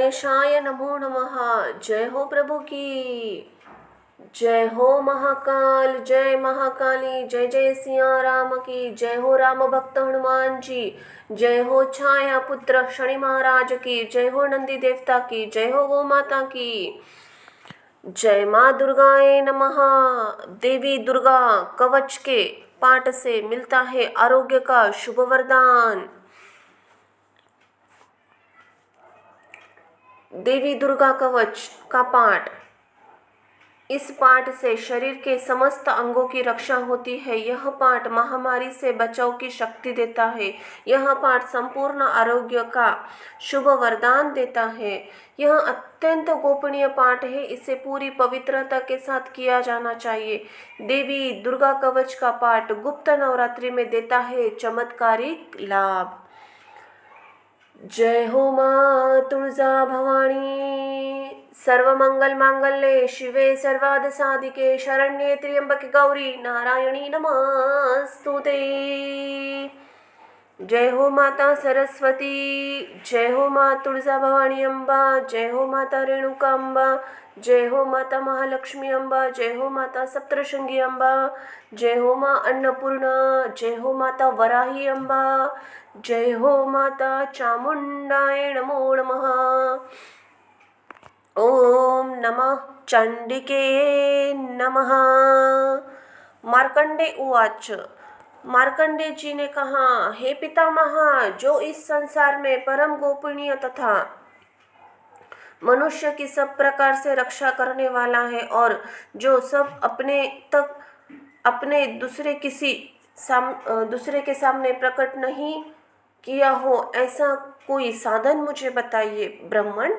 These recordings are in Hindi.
गणेशाय नमो नमः। जय हो प्रभु की। जय हो महाकाल, जय महाकाली, जय जय सिया राम की। जय हो राम भक्त हनुमान जी। जय हो छाया पुत्र शनि महाराज की। जय हो नंदी देवता की। जय हो गौ माता की। जय माँ दुर्गाए नमः। देवी दुर्गा कवच के पाठ से मिलता है आरोग्य का शुभ वरदान। देवी दुर्गा कवच का पाठ। इस पाठ से शरीर के समस्त अंगों की रक्षा होती है। यह पाठ महामारी से बचाव की शक्ति देता है। यह पाठ संपूर्ण आरोग्य का शुभ वरदान देता है। यह अत्यंत गोपनीय पाठ है। इसे पूरी पवित्रता के साथ किया जाना चाहिए। देवी दुर्गा कवच का पाठ गुप्त नवरात्रि में देता है चमत्कारिक लाभ। जय हो माँ तुळजा भवानी। सर्वमंगल मांगल्ये शिवे सर्वार्थ साधिके शरण्ये त्र्यंबके गौरी नारायणी नमस्तुते। जय हो माता सरस्वती। जय हो माँ तुळजा भवानी अम्बा। जय हो माता रेणुका अम्बा। जय हो माता महालक्ष्मी अम्बा। जय हो माता सप्तशृंगी अम्बा। जय हो माँ अन्नपूर्णा। जय हो माता वराही अम्बा। जय हो माता चामुंडाय नमो नमः। ओम नमः चंडिके नमः। मार्कंडे उवाच। मार्कंडे जी ने कहा, हे पितामह, जो इस संसार में परम गोपनीय तथा मनुष्य की सब प्रकार से रक्षा करने वाला है और जो सब अपने दूसरे के सामने प्रकट नहीं किया हो, ऐसा कोई साधन मुझे बताइए। ब्राह्मण,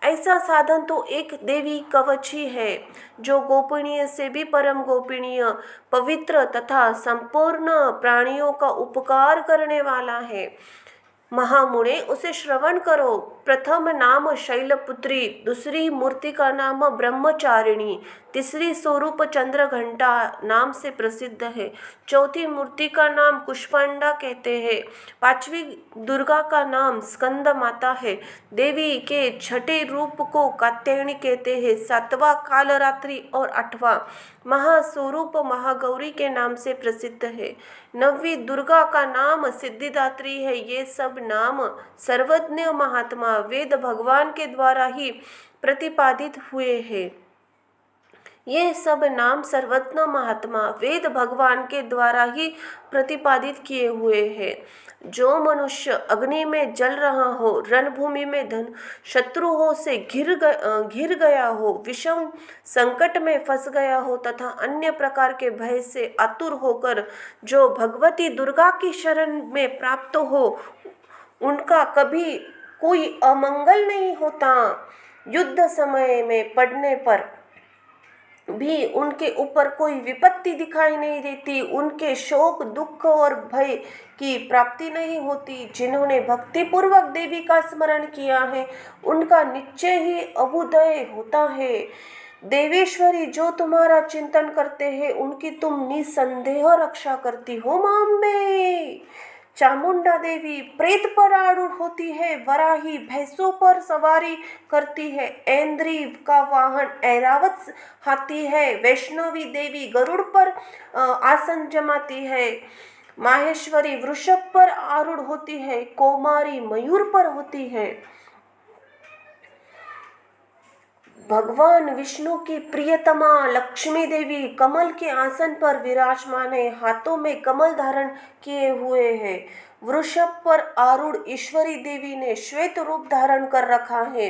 ऐसा साधन तो एक देवी कवच ही है, जो गोपनीय से भी परम गोपनीय, पवित्र तथा संपूर्ण प्राणियों का उपकार करने वाला है। महामुने, उसे श्रवण करो। प्रथम नाम शैलपुत्री, दूसरी मूर्ति का नाम ब्रह्मचारिणी, तीसरी स्वरूप चंद्रघंटा नाम से प्रसिद्ध है, चौथी मूर्ति का नाम कुष्मांडा कहते हैं, पांचवी दुर्गा का नाम स्कंद माता है, देवी के छठे रूप को कात्यायनी कहते हैं, सातवां कालरात्रि और आठवां महास्वरूप महागौरी के नाम से प्रसिद्ध है, नवीं दुर्गा का नाम सिद्धिदात्री है। ये सब नाम सर्वज्ञ महात्मा वेद भगवान के द्वारा ही प्रतिपादित हुए हैं। ये सब नाम सर्वज्ञ महात्मा वेद भगवान के द्वारा ही प्रतिपादित किए हुए हैं। जो मनुष्य अग्नि में जल रहा हो, रणभूमि में धन शत्रुओं से घिर गया हो, विषम संकट में फंस गया हो तथा अन्य प्रकार के भय से आतुर होकर जो भगवती दुर्गा की शरण में प्राप्त हो, उनका कभी कोई अमंगल नहीं होता। युद्ध समय में पड़ने पर भी उनके ऊपर कोई विपत्ति दिखाई नहीं देती। उनके शोक दुख और भय की प्राप्ति नहीं होती। जिन्होंने भक्ति पूर्वक देवी का स्मरण किया है, उनका निश्चय ही अभ्युदय होता है। देवेश्वरी, जो तुम्हारा चिंतन करते हैं, उनकी तुम निसंदेह रक्षा करती हो। मां अम्बे। चामुंडा देवी प्रेत पर आरूढ़ होती है, वराही भैंसों पर सवारी करती है, ऐन्द्री का वाहन ऐरावत हाथी है, वैष्णवी देवी गरुड़ पर आसन जमाती है, माहेश्वरी वृषभ पर आरूढ़ होती है, कौमारी मयूर पर होती है। भगवान विष्णु की प्रियतमा लक्ष्मी देवी कमल के आसन पर विराजमान है, हाथों में कमल धारण किए हुए हैं। वृषभ पर आरूढ़ ईश्वरी देवी ने श्वेत रूप धारण कर रखा है।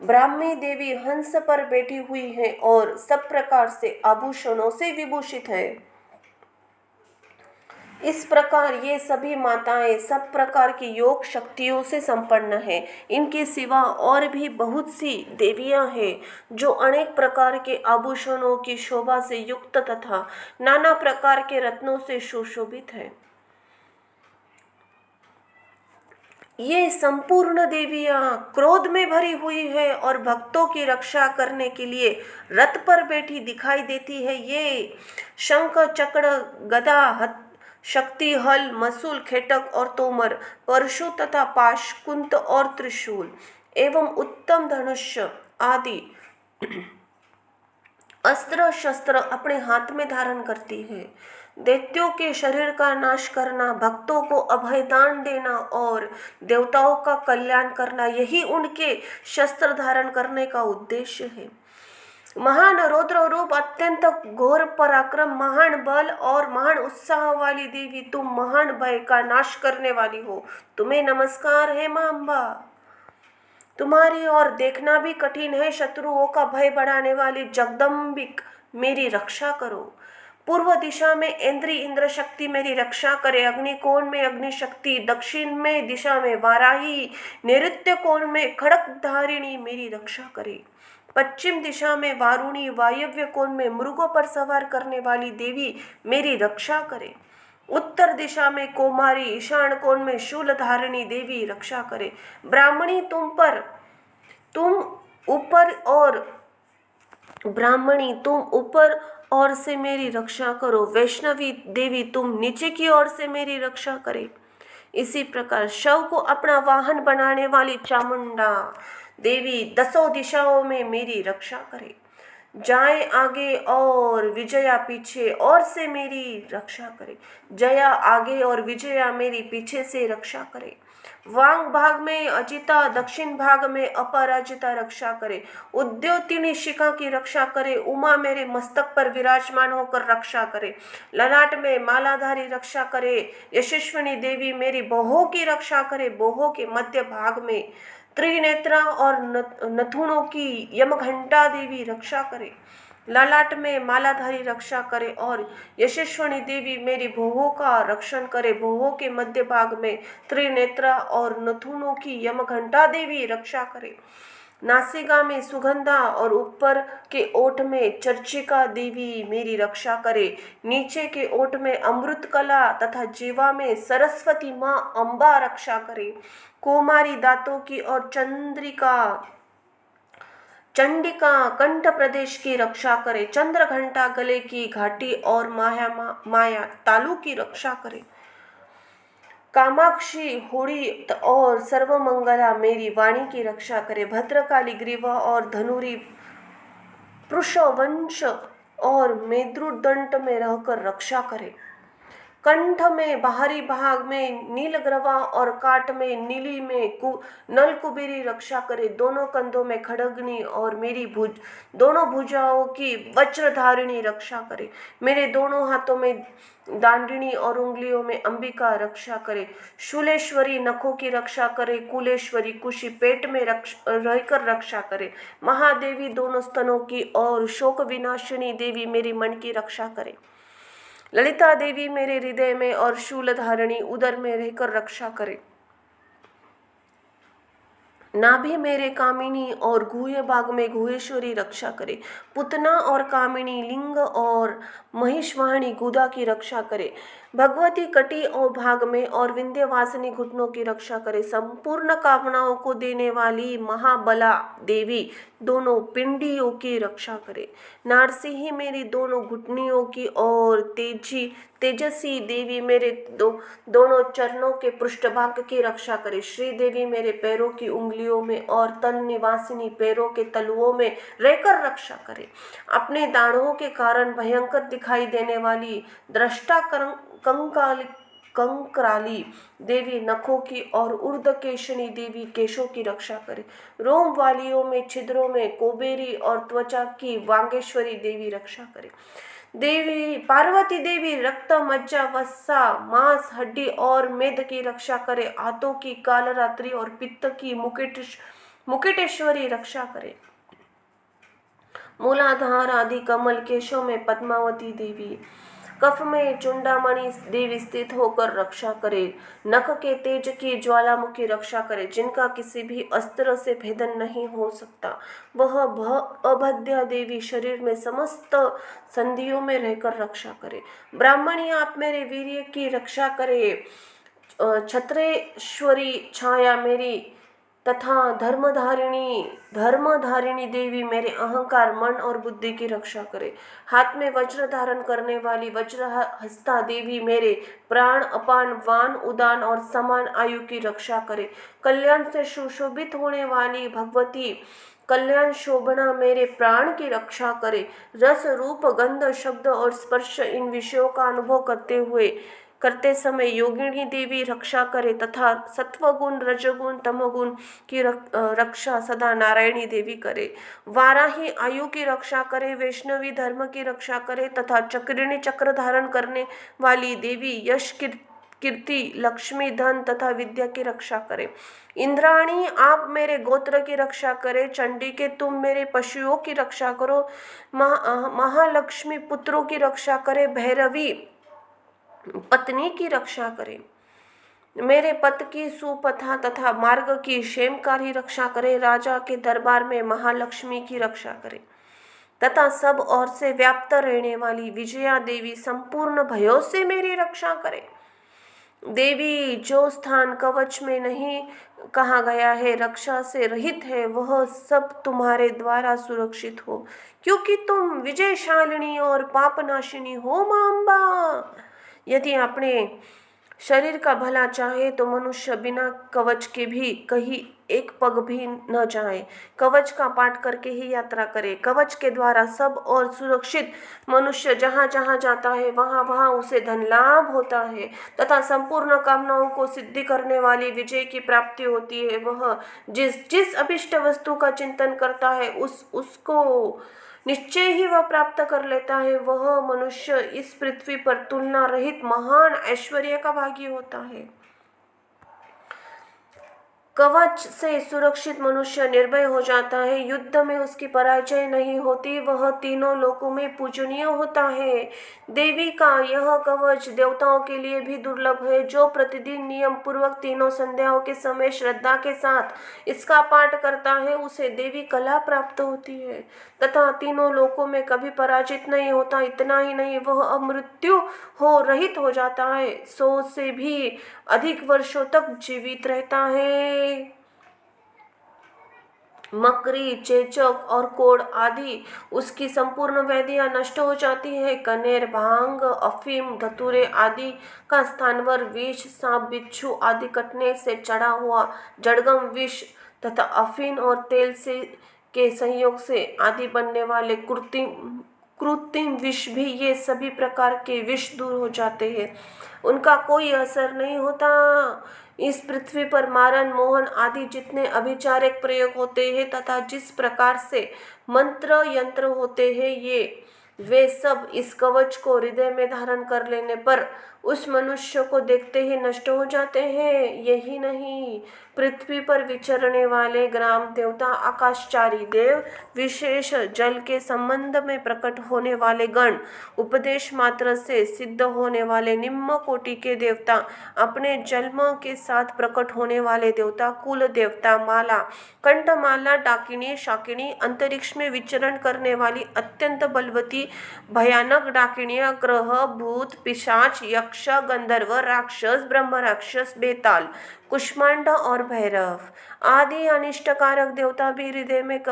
ब्राह्मी देवी हंस पर बैठी हुई है और सब प्रकार से आभूषणों से विभूषित है। इस प्रकार ये सभी माताएं सब प्रकार की योग शक्तियों से संपन्न हैं। इनके सिवा और भी बहुत सी देवियां हैं, जो अनेक प्रकार के आभूषणों की शोभा से युक्त तथा नाना प्रकार के रत्नों से सुशोभित है। ये संपूर्ण देवियां क्रोध में भरी हुई है और भक्तों की रक्षा करने के लिए रथ पर बैठी दिखाई देती है। ये शंख चक्र गदा शक्ति हल मसूल खेटक और तोमर परशु तथा पाशकुंत और त्रिशूल एवं उत्तम धनुष्य आदि अस्त्र शस्त्र अपने हाथ में धारण करती है। दैत्यों के शरीर का नाश करना, भक्तों को अभयदान देना और देवताओं का कल्याण करना, यही उनके शस्त्र धारण करने का उद्देश्य है। महान रौद्र रूप, अत्यंत घोर पराक्रम, महान बल और महान उत्साह वाली देवी, तुम महान भय का नाश करने वाली हो। तुम्हें नमस्कार है मां अम्बा। तुम्हारी ओर देखना भी कठिन है। शत्रुओं का भय बढ़ाने वाली जगदम्बिक, मेरी रक्षा करो। पूर्व दिशा में इंद्री इंद्र शक्ति मेरी रक्षा करे। अग्निकोण में अग्नि शक्ति, दक्षिण में दिशा में वाराही, नैऋत्य कोण में खड़क धारिणी मेरी रक्षा करे। पश्चिम दिशा में वारुणी, वायव्य कोण में मृगों पर सवार करने वाली देवी मेरी रक्षा करे। उत्तर दिशा में कोमारी, ईशान कोण में शूल धारिणी देवी रक्षा करे। ब्राह्मणी तुम ऊपर और से मेरी रक्षा करो। वैष्णवी देवी तुम नीचे की ओर से मेरी रक्षा करे। इसी प्रकार शव को अपना वाहन बनाने वाली चामुंडा देवी दसों दिशाओं में मेरी रक्षा करे। जाए आगे और विजया पीछे और से मेरी रक्षा करे। जया आगे और विजया मेरी पीछे से रक्षा करे। वांग भाग में अजिता, दक्षिण भाग में अपराजिता रक्षा करे। उद्योतिनी शिखा की रक्षा करे। उमा मेरे मस्तक पर विराजमान होकर रक्षा करे। ललाट में मालाधारी रक्षा करे। यशस्विनी देवी मेरी बहों की रक्षा करे। बहों के मध्य भाग में त्रिनेत्रा और नथुनों की यमघंटा देवी रक्षा करे। ललाट में मालाधारी रक्षा करे और यशस्विनी देवी मेरी भौहों का रक्षण करे। भौहों के मध्य भाग में त्रिनेत्रा और नथुनों की यमघंटा देवी रक्षा करे। नासिका में सुगंधा और ऊपर के ओठ में चर्चिका देवी मेरी रक्षा करे। नीचे के ओठ में अमृत कला तथा जीवा में सरस्वती माँ अम्बा रक्षा करे। कुमारी दांतों की और चंडिका कंठ प्रदेश की रक्षा करे। चंद्र घंटा गले की घाटी और माया तालु की रक्षा करे। कामाक्षी हुड़ी और सर्वमंगला मेरी वाणी की रक्षा करे। भद्रकाली ग्रीवा और धनुरी पुरुषवंश और मेरुदंड में रहकर रक्षा करे। कंठ में बाहरी भाग में नीलग्रवा और काट में नीली में नलकुबेरी रक्षा करे। दोनों कंधों में खड़गनी और मेरी दोनों भुजाओं की वज्रधारिणी रक्षा करे। मेरे दोनों हाथों में दांडिनी और उंगलियों में अंबिका रक्षा करे। शूलेश्वरी नखों की रक्षा करे। कुलेश्वरी कुशी पेट में रहकर रक्षा करे। महादेवी दोनों स्तनों की और शोक विनाशिनी देवी मेरी मन की रक्षा करे। ललिता देवी मेरे हृदय में और शूलधारिणी उदर में रहकर रक्षा करे। नाभि मेरे कामिनी और गुह्य भाग में गुहेश्वरी रक्षा करे। पुतना और कामिनी लिंग और महिषवाहिनी गुदा की रक्षा करे। भगवती कटी और भाग में और विंध्यवासिनी घुटनों की रक्षा करे। संपूर्ण कामनाओं को देने वाली महाबला देवी दोनों पिंडियों की रक्षा करे। नारसिंही मेरी दोनों घुटनियों की और तेजसी देवी मेरे दोनों चरणों के पृष्ठभाग की रक्षा करे। श्री देवी मेरे पैरों की उंगलियों में और तल निवासिनी पैरों के तलुओं में रहकर रक्षा करे। अपने दाढ़ों के कारण भयंकर दिखाई देने वाली दृष्टा कंकराली देवी नखों की और ऊर्ध्वकेशिनी देवी केशों की रक्षा करे। रोम वालियों में छिद्रों में कोबेरी और त्वचा की वांगेश्वरी देवी रक्षा करे। देवी पार्वती देवी रक्त, मज्जा, वसा, मांस, हड्डी और मेद की रक्षा करे। हाथों की कालरात्रि और पित्त की मुकुटेश्वरी रक्षा करे। मूलाधार आदि कमल, केशों में पद्मावती देवी, कफ में चुंडामणि देवी स्थित होकर रक्षा करे। नख के तेज की ज्वालामुखी रक्षा करे। जिनका किसी भी अस्त्र से भेदन नहीं हो सकता, वह अभद्या देवी शरीर में समस्त संधियों में रहकर रक्षा करे। ब्राह्मणी आप मेरे वीर्य की रक्षा करे। छत्रेश्वरी छाया मेरी तथा धर्मधारिणी देवी मेरे अहंकार, मन और बुद्धि की रक्षा करे। हाथ में वज्र धारण करने वाली वज्र हस्ता देवी मेरे प्राण, अपान, वान, उदान और समान आयु की रक्षा करे। कल्याण से सुशोभित होने वाली भगवती कल्याण शोभना मेरे प्राण की रक्षा करे। रस, रूप, गंध, शब्द और स्पर्श इन विषयों का अनुभव करते समय योगिनी देवी रक्षा करे तथा सत्वगुण, रजगुण, तमगुण की रक्षा सदा नारायणी देवी करे। वाराही आयु की रक्षा करे, वैष्णवी धर्म की रक्षा करे तथा चक्रिणी चक्र धारण करने वाली देवी यश, कीर्ति, लक्ष्मी, धन तथा विद्या की रक्षा करे। इंद्राणी आप मेरे गोत्र की रक्षा करे। चंडी के तुम मेरे पशुओं की रक्षा करो। महालक्ष्मी पुत्रों की रक्षा करे। भैरवी पत्नी की रक्षा करे। मेरे पत की सुपथा तथा मार्ग की क्षेमकारी रक्षा करे। राजा के दरबार में महालक्ष्मी की रक्षा करे तथा सब ओर से व्याप्त रहने वाली विजया देवी संपूर्ण भयों से मेरी रक्षा करे। देवी जो स्थान कवच में नहीं कहा गया है, रक्षा से रहित है, वह सब तुम्हारे द्वारा सुरक्षित हो, क्योंकि तुम विजयशालिनी और पापनाशिनी हो मां अम्बा। यदि अपने शरीर का भला चाहे तो मनुष्य बिना कवच के भी कहीं एक पग भी न जाए, कवच का पाठ करके ही यात्रा करे। कवच के द्वारा सब और सुरक्षित मनुष्य जहाँ जहाँ जाता है वहाँ वहाँ उसे धन लाभ होता है तथा संपूर्ण कामनाओं को सिद्धि करने वाली विजय की प्राप्ति होती है। वह जिस अभिष्ट वस्तु का चिंतन करता है उसको निश्चय ही वह प्राप्त कर लेता है। वह मनुष्य इस पृथ्वी पर तुलना रहित महान ऐश्वर्य का भागी होता है। कवच से सुरक्षित मनुष्य निर्भय हो जाता है, युद्ध में उसकी पराजय नहीं होती, वह तीनों लोकों में पूजनीय होता है। देवी का यह कवच देवताओं के लिए भी दुर्लभ है। जो प्रतिदिन नियम पूर्वक तीनों संध्याओं के समय श्रद्धा के साथ इसका पाठ करता है उसे देवी कला प्राप्त होती है तथा तीनों लोकों में कभी पराजित नहीं होता। इतना ही नहीं, वह अमृत्यु हो रहित हो जाता है, 100 से भी अधिक वर्षों तक जीवित रहता है। मकरी, चेचक और कोढ़ आदि उसकी संपूर्ण व्याधियां नष्ट हो जाती है। कनेर, भांग, अफीम, धतूरे आदि का स्थानवर विष, सांप, बिच्छू आदि कटने से चढ़ा हुआ जड़गम विष तथा अफीम और तेल से के संयोग से आदि बनने वाले कृत्रिम विष भी, ये सभी प्रकार के विष दूर हो जाते हैं, उनका कोई असर नहीं होता। इस पृथ्वी पर मारन, मोहन आदि जितने अभिचारिक प्रयोग होते हैं तथा जिस प्रकार से मंत्र यंत्र होते हैं, वे सब इस कवच को हृदय में धारण कर लेने पर उस मनुष्य को देखते ही नष्ट हो जाते हैं। यही नहीं, पृथ्वी पर विचरने वाले ग्राम देवता, आकाशचारी देव, विशेष जल के संबंध में प्रकट होने वाले गण, उपदेश मात्र से सिद्ध होने वाले निम्न कोटि के देवता, अपने जन्म के साथ प्रकट होने वाले देवता, कुल देवता, माला, कंठमाला, डाकिनी, शाकिनी, अंतरिक्ष में विचरण करने वाली अत्यंत बलवती भयानक डाकिनियां, ग्रह, भूत, पिशाच, यक्ष, गंधर्व, राक्षस, ब्रह्म राक्षस, बेताल, कुष्मांड और भैरव आदि अनिष्टकारक देवता भी हृदय में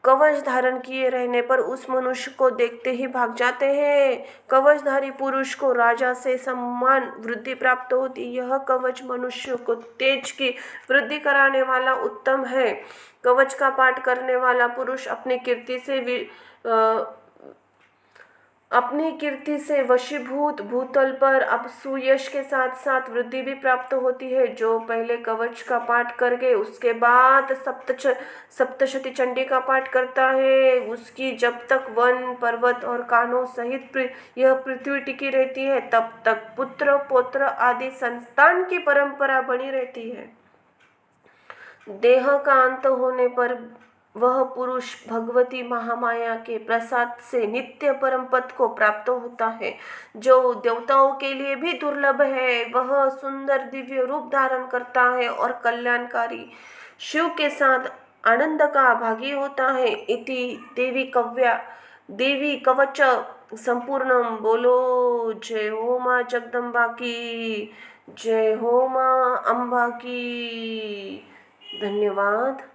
कवच धारण किए रहने पर उस मनुष्य को देखते ही भाग जाते हैं। कवचधारी पुरुष को राजा से सम्मान वृद्धि प्राप्त होती। यह कवच मनुष्य को तेज की वृद्धि कराने वाला उत्तम है। कवच का पाठ करने वाला पुरुष अपनी कीर्ति से वशीभूत भूतल पर अब सुयश के साथ साथ वृद्धि भी प्राप्त होती है। जो पहले कवच का पाठ करके उसके बाद सप्तशती चंडी का पाठ करता है, उसकी जब तक वन, पर्वत और कानों सहित यह पृथ्वी टिकी रहती है, तब तक पुत्र, पौत्र आदि संतान की परंपरा बनी रहती है। देह का अंत होने पर वह पुरुष भगवती महामाया के प्रसाद से नित्य परम पद को प्राप्त होता है, जो देवताओं के लिए भी दुर्लभ है। वह सुंदर दिव्य रूप धारण करता है और कल्याणकारी शिव के साथ आनंद का भागी होता है। इति देवी कवच संपूर्णम। बोलो जय हो मां जगदम्बा की। जय हो माँ अम्बा की। धन्यवाद।